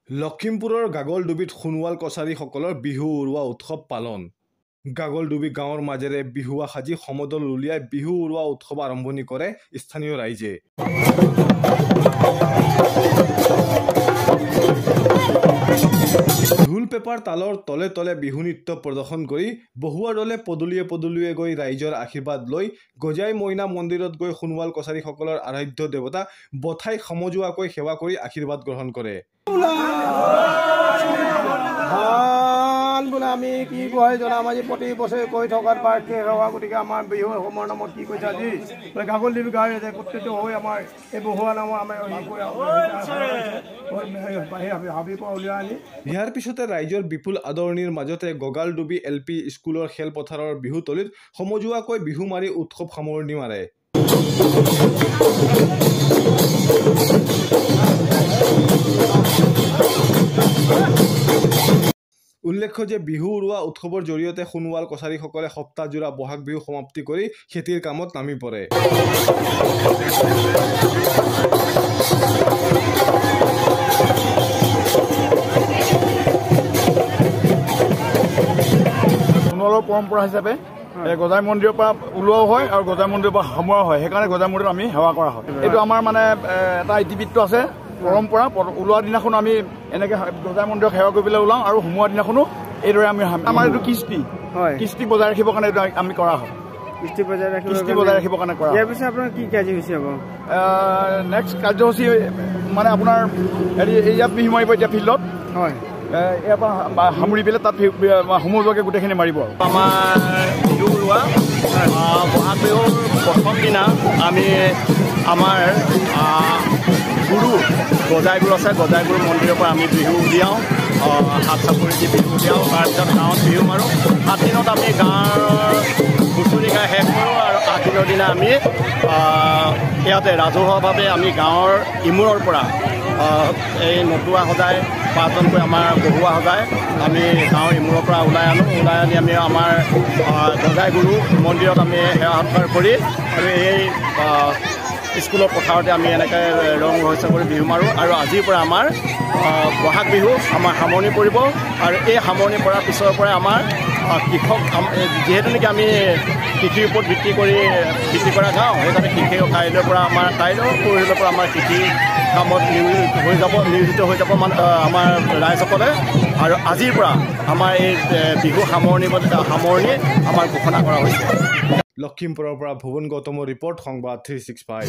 লখিমপুৰৰ গাগলডুবিত সোণোৱাল কছাৰীসকলৰ বিহু উৰুৱা উৎসৱ পালন। গাগলডুবি গাঁৱৰ মাজেৰে বিহুৱা সাজি সমদল উলিয়াই বিহু উৰুৱা উৎসৱ আৰম্ভণি কৰে স্থানীয় ৰাইজে। ঢোল পেপাৰ তালৰ তলে তলে বিহু নৃত্য প্ৰদৰ্শন কৰি বহুৱা দলে পদূলিয়ে পদূলিয়ে গৈ ৰাইজৰ আশীৰ্বাদ লৈ গজাই মইনা মন্দিৰত গৈ সোণোৱাল কছাৰীসকলৰ আৰাধ্য দেৱতা বঠাই সমজুৱাকৈ সেৱা কৰি আশীৰ্বাদ গ্ৰহণ কৰে। আমি কি কয় জনাম আজি প্ৰতি বছৰে কৈ থকাৰ পাৰ্থে সেৱা গতিকে আমাৰ বিহু অসমৰ নামত কি কৈছে আজি গাগলডুবি গাঁৱৰ একত্ৰিত হৈ আমাৰ এই বহুৱা নামৰ আমাৰ উলিয়াই আনি ইয়াৰ পিছতে ৰাইজৰ বিপুল আদৰণিৰ মাজতে গগালডুবি LP স্কুলৰ খেলপথাৰৰ বিহুতলীত সমজুৱাকৈ বিহু মাৰি উৎসৱ সামৰণি মাৰে। উল্লেখ্য যে বিহু উৰুৱা উৎসৱৰ জৰিয়তে সোণোৱাল কছাৰীসকলে সপ্তাহজোৰা বহাগ বিহু সমাপ্তি কৰি খেতিৰ কামত নামি পৰে। সোণোৱালৰ পৰম্পৰা হিচাপে গজাই মন্দিৰৰ পৰা ওলোৱাও হয় আৰু গজাই মন্দিৰৰ পৰা সামৰা হয়, সেইকাৰণে গজাই মন্দিৰত আমি সেৱা কৰা হয়। এইটো আমাৰ মানে এটা ইতিবৃত্ত আছে পৰম্পৰা। ওলোৱা দিনাখন আমি এনেকৈ গজাই মন্দিৰক সেৱা কৰিবলৈ ওলাওঁ আৰু সোমোৱা দিনাখনো এইদৰে আমি আমাৰ এইটো কৃষ্টি বজাই ৰাখিবৰ কাৰণে এইটো আমি কৰা হয়। কৃষ্টি বজাই ৰাখিবৰ কাৰণে কৰা। ইয়াৰ পিছত আপোনাৰ কি কাৰ্যসূচী হ'ব? নেক্সট কাৰ্যসূচী মানে আপোনাৰ হেৰি ইয়াত বিহু মাৰিব এতিয়া ফিল্ডত। হয়, ইয়াৰ পৰা সামৰি পেলাই তাত সমজুৱাকৈ গোটেইখিনি মাৰিব। আমাৰ বিহু উৰুৱা বহাগ বিহুৰ প্ৰথম দিনা আমি আমাৰ গুৰু গজাইগুৰু আছে, গজাইগুৰু মন্দিৰৰ পৰা আমি বিহু উলিয়াওঁ, হাত চাপৰি দি বিহু উলিয়াওঁ। তাৰপিছত গাঁৱত বিহু মাৰোঁ। 7 দিনত আমি গাঁৱৰ হুঁচৰি গাই শেষ কৰোঁ আৰু 8 দিনৰ দিনা আমি ইয়াতে ৰাজহুৱাভাৱে আমি গাঁৱৰ ইমূৰৰ পৰা এই নতুৱা সজাই 5জনকৈ আমাৰ বহুৱা সজাই আমি গাঁৱৰ ইমূৰৰ পৰা ওলাই আনি আমি আমাৰ গজাইগুৰু মন্দিৰত আমি সেৱা সৎকাৰ কৰি আৰু এই স্কুলৰ পথাৰতে আমি এনেকৈ ৰং ৰহস্য কৰি বিহু মাৰোঁ। আৰু আজিৰ পৰা আমাৰ বহাগ বিহু আমাৰ সামৰণি পৰিব আৰু এই সামৰণি পৰাৰ পিছৰ পৰাই আমাৰ কৃষক যিহেতু নেকি আমি কৃষিৰ ওপৰত ভিত্তি কৰা গাঁও, সেইকাৰণে কৃষি কাইলৈৰ পৰা পৰহিলৈৰ পৰা আমাৰ কৃষি কামত নিয়োজিত হৈ যাব আমাৰ ৰাইজসকলে। আৰু আজিৰ পৰা আমাৰ এই বিহু সামৰণি আমাৰ ঘোষণা কৰা হৈছে। লখিমপুৰৰ পৰা ভুৱন গৌতমৰ ৰিপৰ্ট, সংবাদ 365।